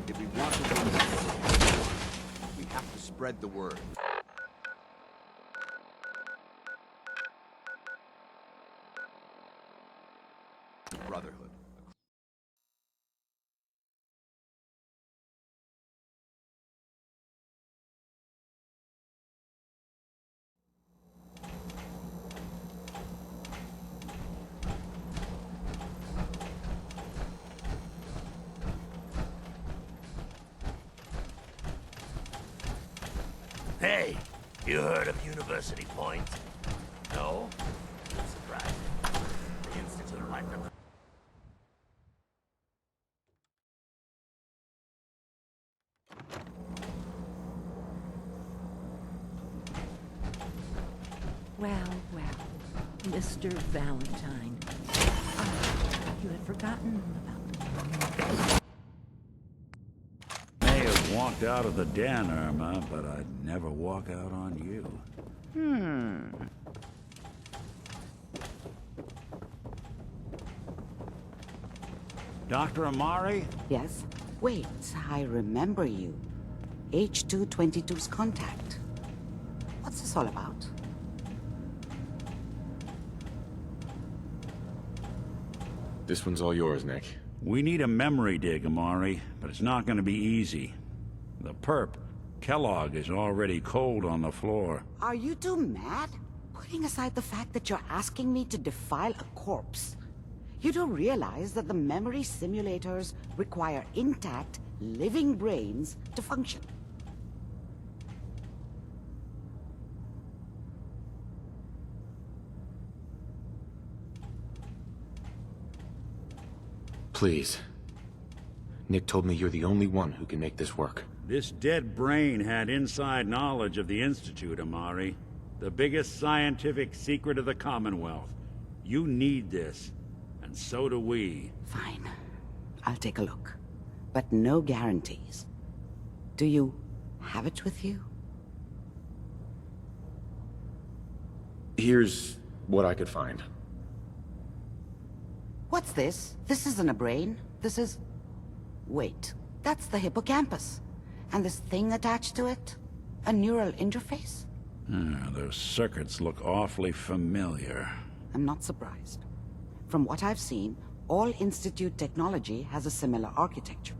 If we want to win this, we have to spread the word. Brotherhood. Hey, you heard of University Point? No? That's surprising. The Institute like them. Well, well, Mr. Valentine. Oh, you had forgotten about me. May have walked out of the den, Irma, but I'd never walk out on you. Dr. Amari? Yes? Wait, I remember you. H222's contact. What's this all about? This one's all yours, Nick. We need a memory dig, Amari, but it's not going to be easy. The perp, Kellogg, is already cold on the floor. Are you two mad? Putting aside the fact that you're asking me to defile a corpse, you do realize that the memory simulators require intact, living brains to function. Please. Nick told me you're the only one who can make this work. This dead brain had inside knowledge of the Institute, Amari. The biggest scientific secret of the Commonwealth. You need this, and so do we. Fine. I'll take a look. But no guarantees. Do you have it with you? Here's what I could find. What's this? This isn't a brain. This is... Wait, that's the hippocampus. And this thing attached to it? A neural interface? Those circuits look awfully familiar. I'm not surprised. From what I've seen, all Institute technology has a similar architecture.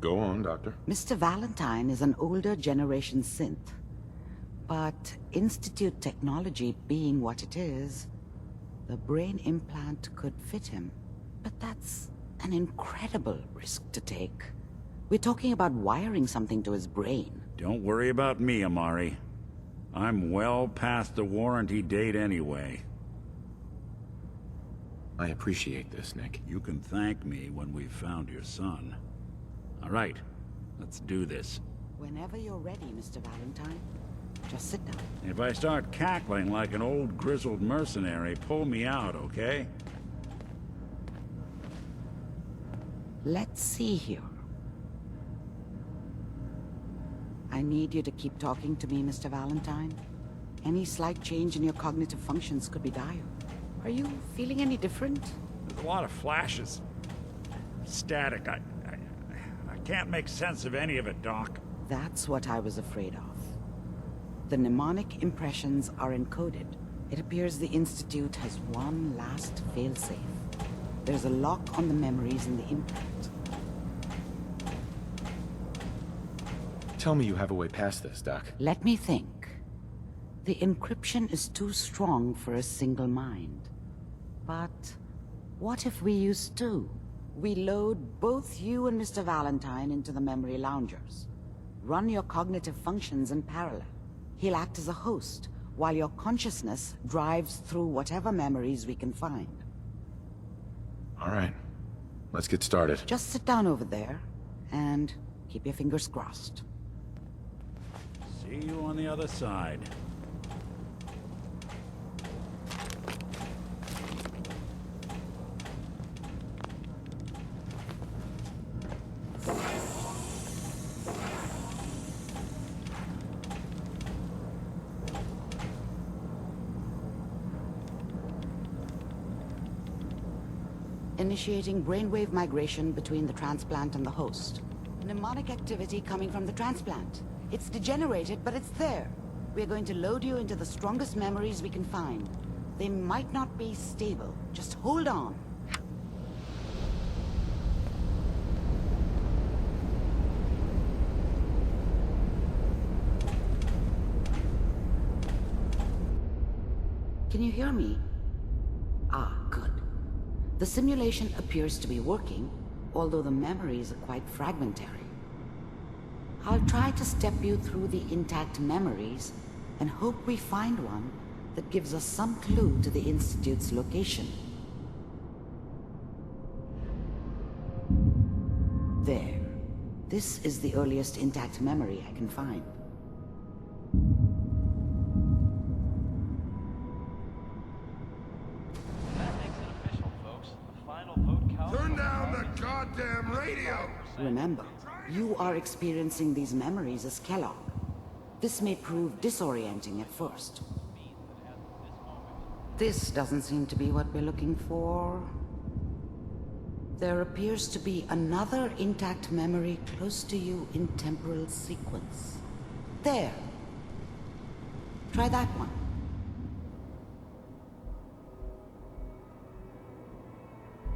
Go on, Doctor. Mr. Valentine is an older generation synth. But Institute technology being what it is, the brain implant could fit him. But that's an incredible risk to take. We're talking about wiring something to his brain. Don't worry about me, Amari. I'm well past the warranty date anyway. I appreciate this, Nick. You can thank me when we've found your son. All right, let's do this. Whenever you're ready, Mr. Valentine. Just sit down. If I start cackling like an old grizzled mercenary, pull me out, okay? Let's see here. I need you to keep talking to me, Mr. Valentine. Any slight change in your cognitive functions could be dire. Are you feeling any different? There's a lot of flashes. Static. I can't make sense of any of it, Doc. That's what I was afraid of. The mnemonic impressions are encoded. It appears the Institute has one last failsafe. There's a lock on the memories in the implant. Tell me you have a way past this, Doc. Let me think. The encryption is too strong for a single mind. But what if we use two? We load both you and Mr. Valentine into the memory loungers. Run your cognitive functions in parallel. He'll act as a host, while your consciousness drives through whatever memories we can find. All right. Let's get started. Just sit down over there, and keep your fingers crossed. See you on the other side. initiating brainwave migration between the transplant and the host. Mnemonic activity coming from the transplant. It's degenerated, but it's there. We're going to load you into the strongest memories we can find. They might not be stable. Just hold on. Can you hear me? Ah, good. The simulation appears to be working, although the memories are quite fragmentary. I'll try to step you through the intact memories and hope we find one that gives us some clue to the Institute's location. There. This is the earliest intact memory I can find. That makes it official, folks. The final vote count. Turn down the goddamn radio! Remember, you are experiencing these memories as Kellogg. This may prove disorienting at first. This doesn't seem to be what we're looking for. There appears to be another intact memory close to you in temporal sequence. There. Try that one.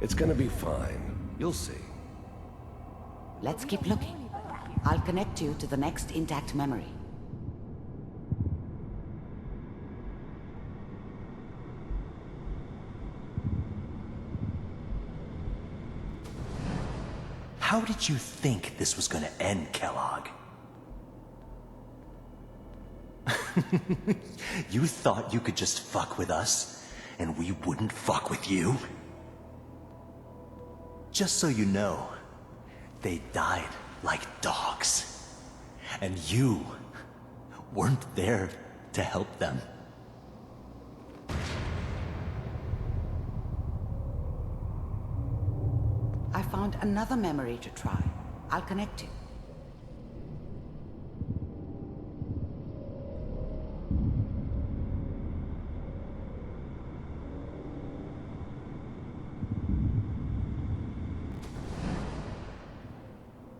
It's gonna be fine. You'll see. Let's keep looking. I'll connect you to the next intact memory. How did you think this was gonna end, Kellogg? You thought you could just fuck with us, and we wouldn't fuck with you? Just so you know, they died like dogs. And you weren't there to help them. I found another memory to try. I'll connect you.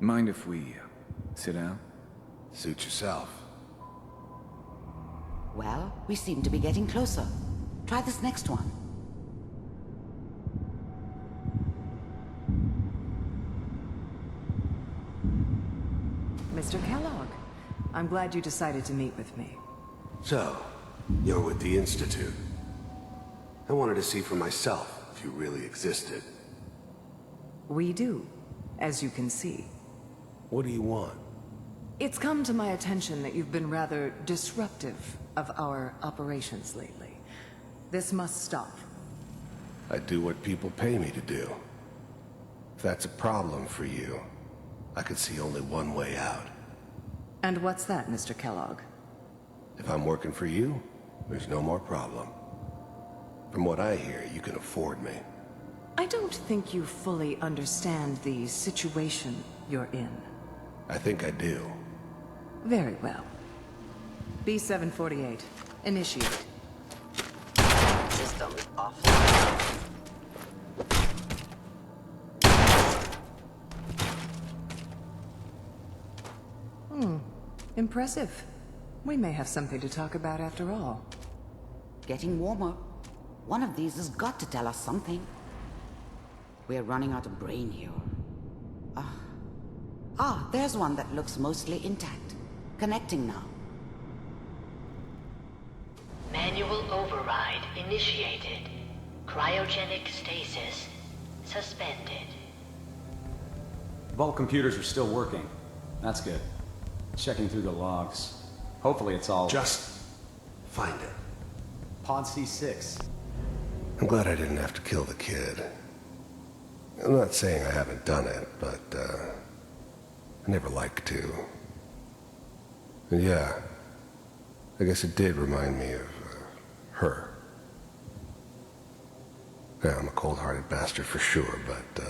Mind if we sit down? Suit yourself. Well, we seem to be getting closer. Try this next one. Mr. Kellogg, I'm glad you decided to meet with me. So, you're with the Institute. I wanted to see for myself if you really existed. We do, as you can see. What do you want? It's come to my attention that you've been rather disruptive of our operations lately. This must stop. I do what people pay me to do. If that's a problem for you, I could see only one way out. And what's that, Mr. Kellogg? If I'm working for you, there's no more problem. From what I hear, you can afford me. I don't think you fully understand the situation you're in. I think I do. Very well. B-748, initiate. System offline. Impressive. We may have something to talk about after all. Getting warmer. One of these has got to tell us something. We're running out of brain here. There's one that looks mostly intact. Connecting now. Manual override initiated. Cryogenic stasis suspended. Vault computers are still working. That's good. Checking through the logs. Hopefully it's all... Just find it. Pod C6. I'm glad I didn't have to kill the kid. I'm not saying I haven't done it, but, I never like to. And yeah, I guess it did remind me of, her. Yeah, I'm a cold-hearted bastard for sure, but,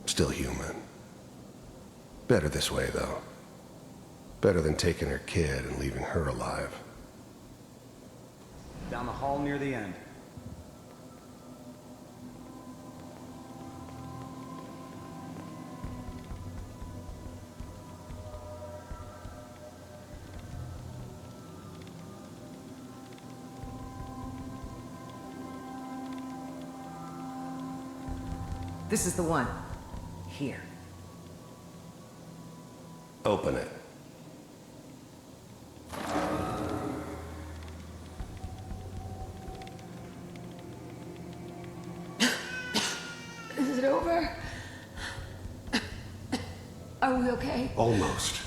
still human. Better this way, though. Better than taking her kid and leaving her alive. Down the hall near the end. This is the one. Here. Open it. Is it over? Are we okay? Almost.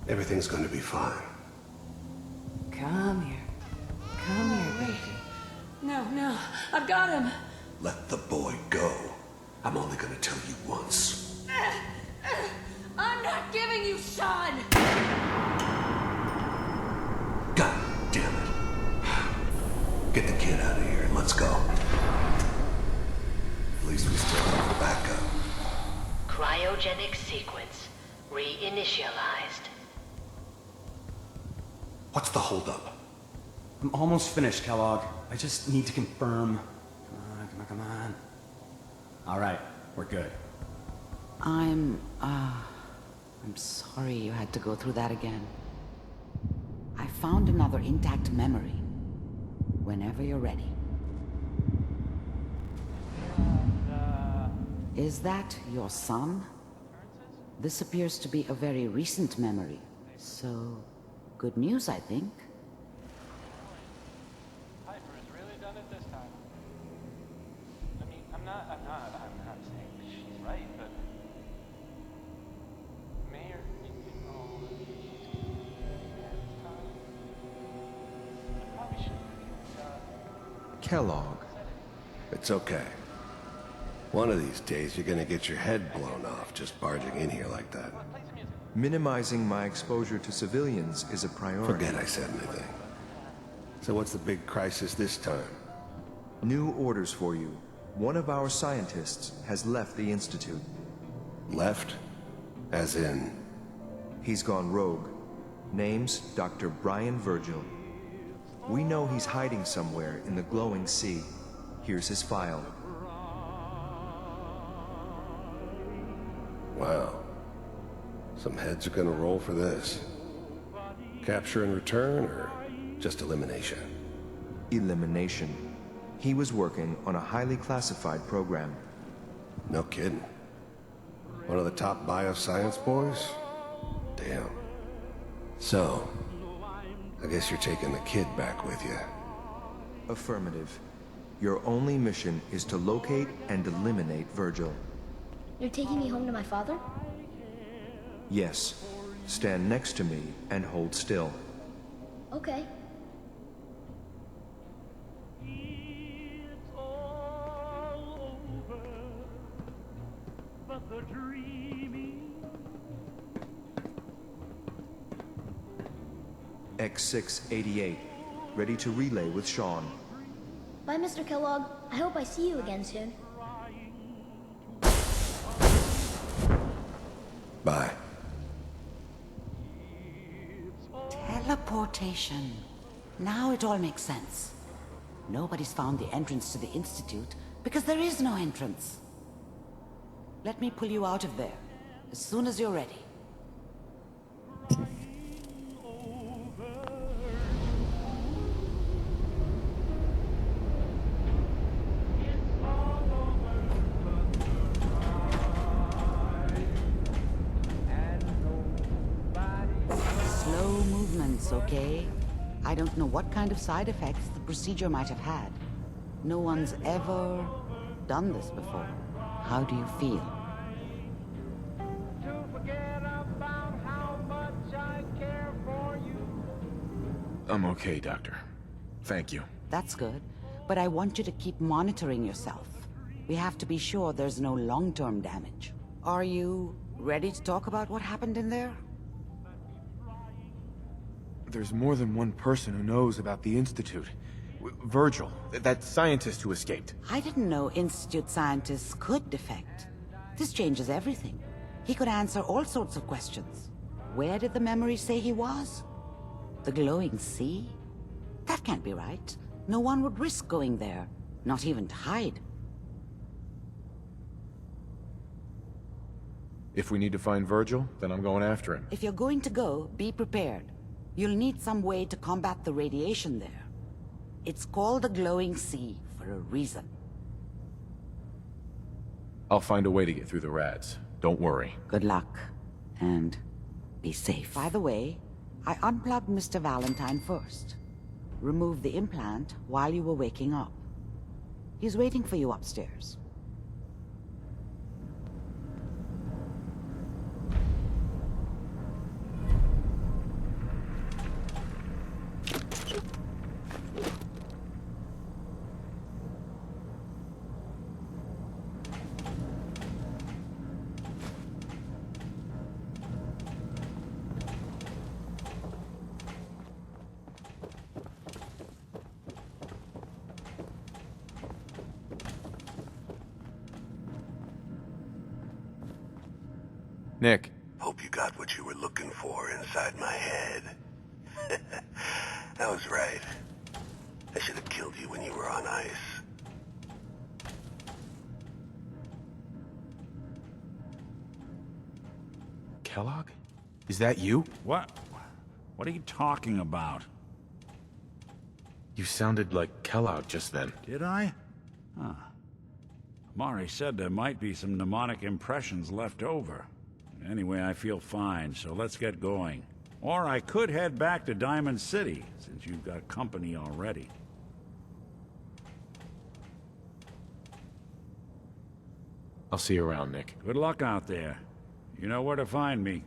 Everything's going to be fine. Come here. Come here, baby. No, I've got him. Let the boy go. I'm only going to tell you once. I'm not giving you Sean! God damn it. Get the kid out of here and let's go. At least we still have a backup. Cryogenic sequence reinitialized. What's the holdup? I'm almost finished, Kellogg. I just need to confirm. Come on. All right, we're good. I'm sorry you had to go through that again. I found another intact memory. Whenever you're ready. Is that your son? This appears to be a very recent memory. So, good news, I think. Piper has really done it this time. I mean, I'm not saying she's right, but Mayor, I probably shouldn't have Kellogg. It's okay. One of these days you're gonna get your head blown off just barging in here like that. Minimizing my exposure to civilians is a priority. Forget I said anything. So what's the big crisis this time? New orders for you. One of our scientists has left the Institute. Left? As in? He's gone rogue. Name's Dr. Brian Virgil. We know he's hiding somewhere in the glowing sea. Here's his file. Wow. Some heads are gonna roll for this. Capture and return, or just elimination? Elimination. He was working on a highly classified program. No kidding. One of the top bioscience boys? Damn. So, I guess you're taking the kid back with you. Affirmative. Your only mission is to locate and eliminate Virgil. You're taking me home to my father? Yes. Stand next to me and hold still. Okay. X688. Ready to relay with Sean. Bye, Mr. Kellogg. I hope I see you again soon. Bye. Teleportation. Now it all makes sense. Nobody's found the entrance to the Institute because there is no entrance. Let me pull you out of there as soon as you're ready. Slow movements, okay? I don't know what kind of side effects the procedure might have had. No one's ever done this before. How do you feel? I'm okay, Doctor. Thank you. That's good, but I want you to keep monitoring yourself. We have to be sure there's no long-term damage. Are you ready to talk about what happened in there? There's more than one person who knows about the Institute. Virgil, that scientist who escaped. I didn't know Institute scientists could defect. This changes everything. He could answer all sorts of questions. Where did the memory say he was? The glowing sea? That can't be right. No one would risk going there, not even to hide. If we need to find Virgil, then I'm going after him. If you're going to go, be prepared. You'll need some way to combat the radiation there. It's called the glowing sea for a reason. I'll find a way to get through the rats. Don't worry. Good luck, and be safe. By the way, I unplugged Mr. Valentine first. Removed the implant while you were waking up. He's waiting for you upstairs. Nick. Hope you got what you were looking for inside my head. I was right. I should have killed you when you were on ice. Kellogg? Is that you? What? What are you talking about? You sounded like Kellogg just then. Did I? Huh. Mari said there might be some mnemonic impressions left over. Anyway, I feel fine, so let's get going. Or I could head back to Diamond City, since you've got company already. I'll see you around, Nick. Good luck out there. You know where to find me.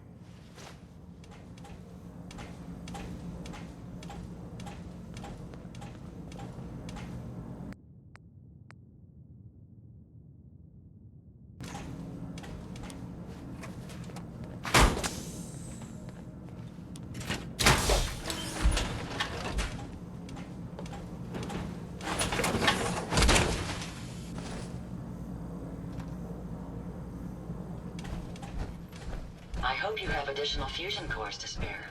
I hope you have additional fusion cores to spare.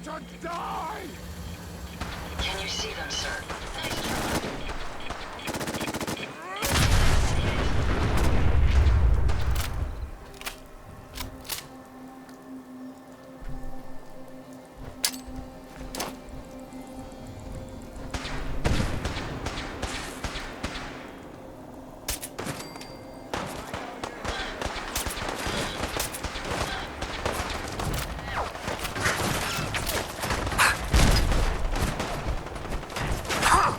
Time to die! Can you see them, sir? Nice job. Ha!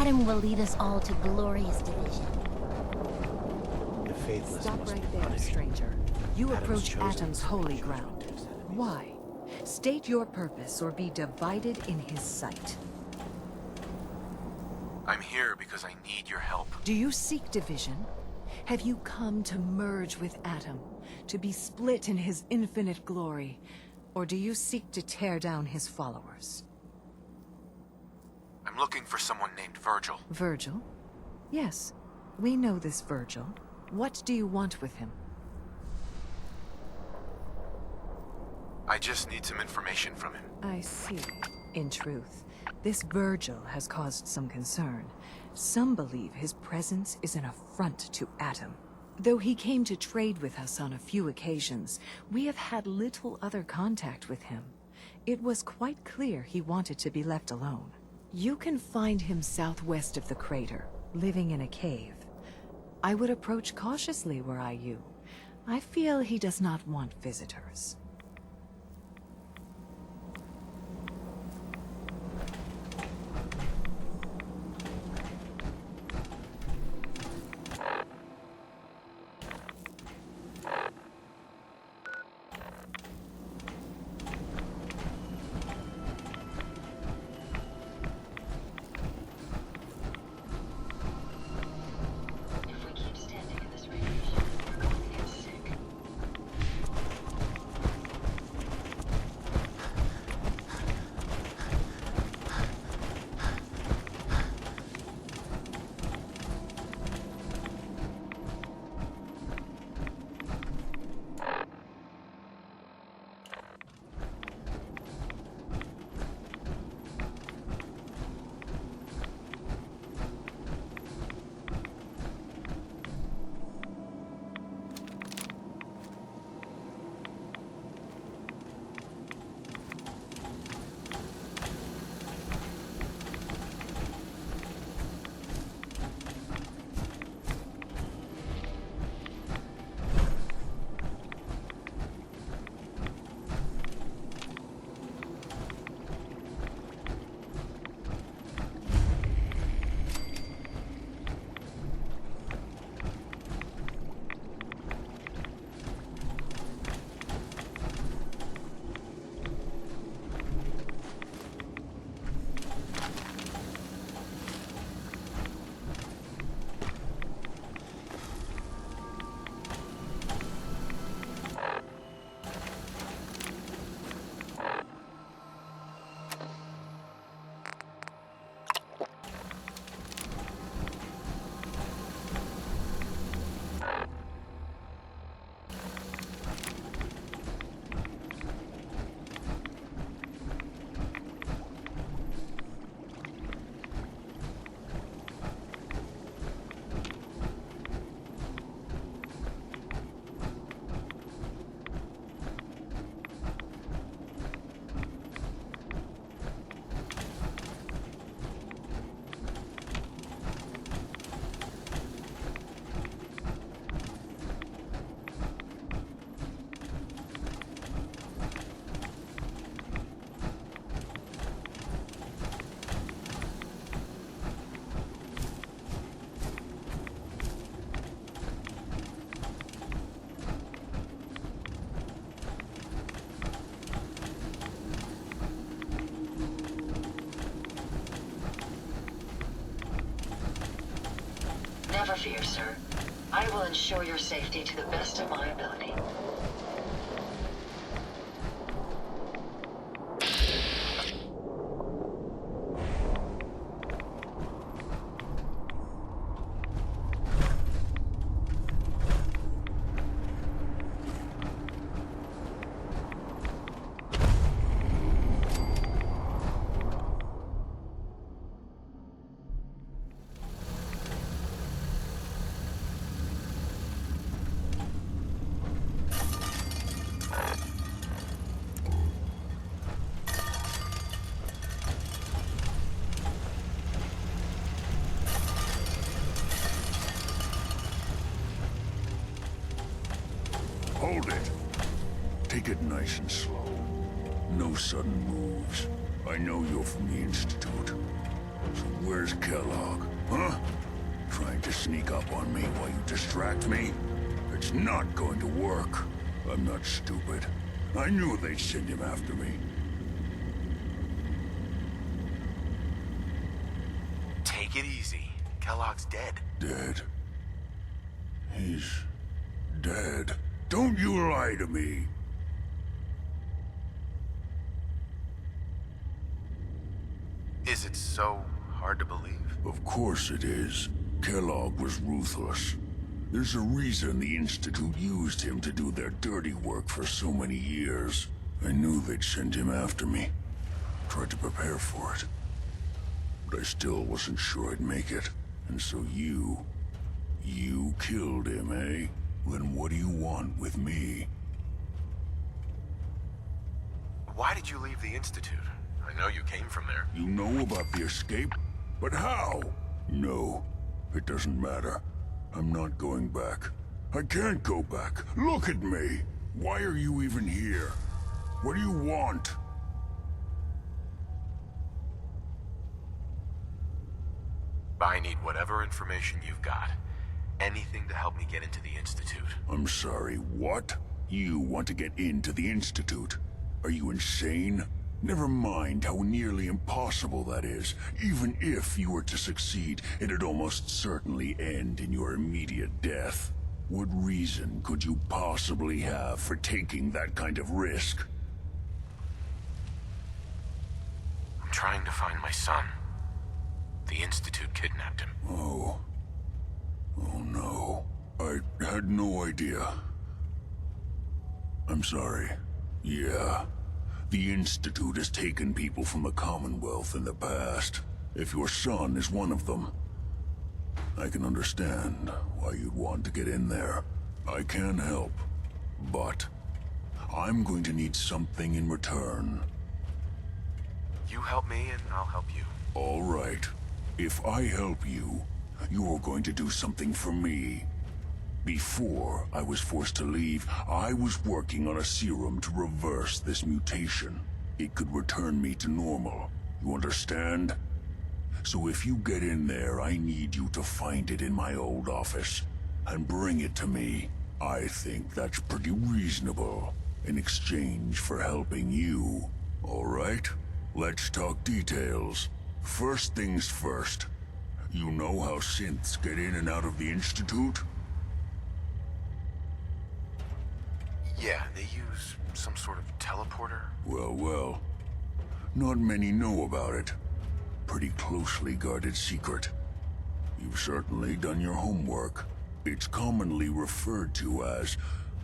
Adam will lead us all to glorious division. The faithless Stop must right be there, punished. stranger. You Adam's approach chosen Atom's to holy choose ground. his enemies. Why? State your purpose or be divided in his sight. I'm here because I need your help. Do you seek division? Have you come to merge with Atom, to be split in his infinite glory? Or do you seek to tear down his followers? I'm looking for someone named Virgil. Virgil? Yes, we know this Virgil. What do you want with him? I just need some information from him. I see. In truth, this Virgil has caused some concern. Some believe his presence is an affront to Atom. Though he came to trade with us on a few occasions, we have had little other contact with him. It was quite clear he wanted to be left alone. You can find him southwest of the crater, living in a cave. I would approach cautiously were I you. I feel he does not want visitors. If we keep standing in this radiation, we'll get sick. Never fear, sir. I will ensure your safety to the best of my ability. Hold it. Take it nice and slow. No sudden moves. I know you're from the Institute. So where's Kellogg, huh? Trying to sneak up on me while you distract me? It's not going to work. I'm not stupid. I knew they'd send him after me. Take it easy. Kellogg's dead. Dead? He's dead. Don't you lie to me! Is it so hard to believe? Of course it is. Kellogg was ruthless. There's a reason the Institute used him to do their dirty work for so many years. I knew they'd send him after me. Tried to prepare for it. But I still wasn't sure I'd make it. And so you killed him, eh? Then what do you want with me? Why did you leave the Institute? I know you came from there. You know about the escape? But how? No, it doesn't matter. I'm not going back. I can't go back. Look at me! Why are you even here? What do you want? I need whatever information you've got. Anything to help me get into the Institute. I'm sorry, what? You want to get into the Institute? Are you insane? Never mind how nearly impossible that is. Even if you were to succeed, it'd almost certainly end in your immediate death. What reason could you possibly have for taking that kind of risk? I'm trying to find my son. The Institute kidnapped him. Oh no. I had no idea. I'm sorry. Yeah. The Institute has taken people from the Commonwealth in the past. If your son is one of them, I can understand why you'd want to get in there. I can help, but I'm going to need something in return. You help me and I'll help you. All right. If I help you, you're going to do something for me. Before I was forced to leave, I was working on a serum to reverse this mutation. It could return me to normal. You understand? So if you get in there, I need you to find it in my old office and bring it to me. I think that's pretty reasonable in exchange for helping you. All right? Let's talk details. First things first. You know how synths get in and out of the Institute? Yeah, they use some sort of teleporter. Well. Not many know about it. Pretty closely guarded secret. You've certainly done your homework. It's commonly referred to as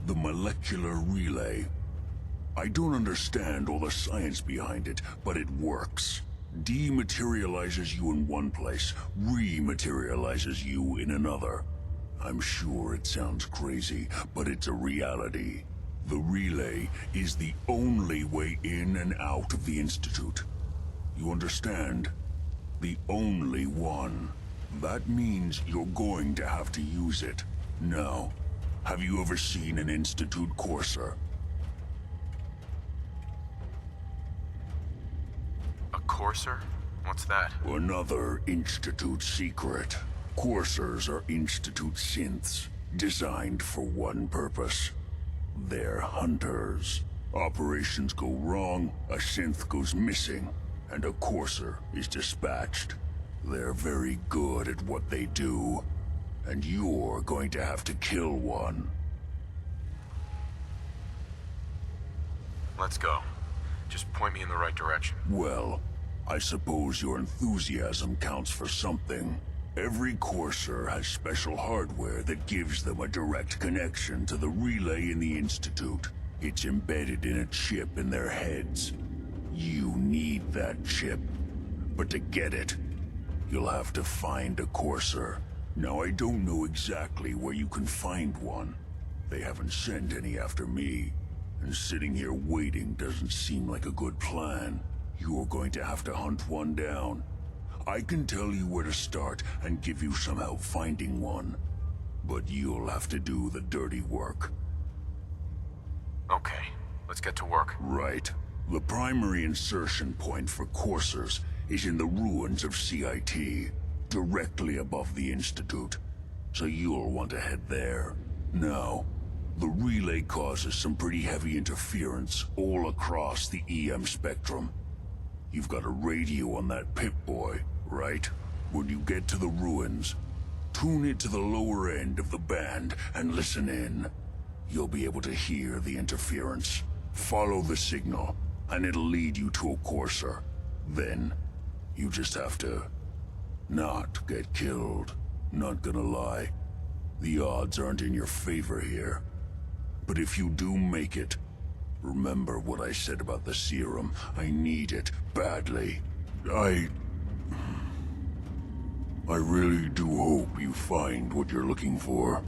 the molecular relay. I don't understand all the science behind it, but it works. Dematerializes you in one place, rematerializes you in another. I'm sure it sounds crazy, but it's a reality. The relay is the only way in and out of the Institute. You understand? The only one. That means you're going to have to use it. Now, have you ever seen an Institute courser? A courser? What's that? Another Institute secret. Coursers are Institute synths, designed for one purpose. They're hunters. Operations go wrong, a synth goes missing, and a courser is dispatched. They're very good at what they do, and you're going to have to kill one. Let's go. Just point me in the right direction. Well, I suppose your enthusiasm counts for something. Every Courser has special hardware that gives them a direct connection to the relay in the Institute. It's embedded in a chip in their heads. You need that chip. But to get it, you'll have to find a Courser. Now, I don't know exactly where you can find one. They haven't sent any after me. And sitting here waiting doesn't seem like a good plan. You're going to have to hunt one down. I can tell you where to start and give you some help finding one. But you'll have to do the dirty work. Okay, let's get to work. Right. The primary insertion point for coursers is in the ruins of CIT, directly above the Institute. So you'll want to head there. Now, the relay causes some pretty heavy interference all across the EM spectrum. You've got a radio on that Pip-Boy, right? When you get to the ruins, tune it to the lower end of the band and listen in. You'll be able to hear the interference. Follow the signal, and it'll lead you to a courser. Then, you just have to not get killed. Not gonna lie, the odds aren't in your favor here. But if you do make it, remember what I said about the serum. I need it badly. I really do hope you find what you're looking for.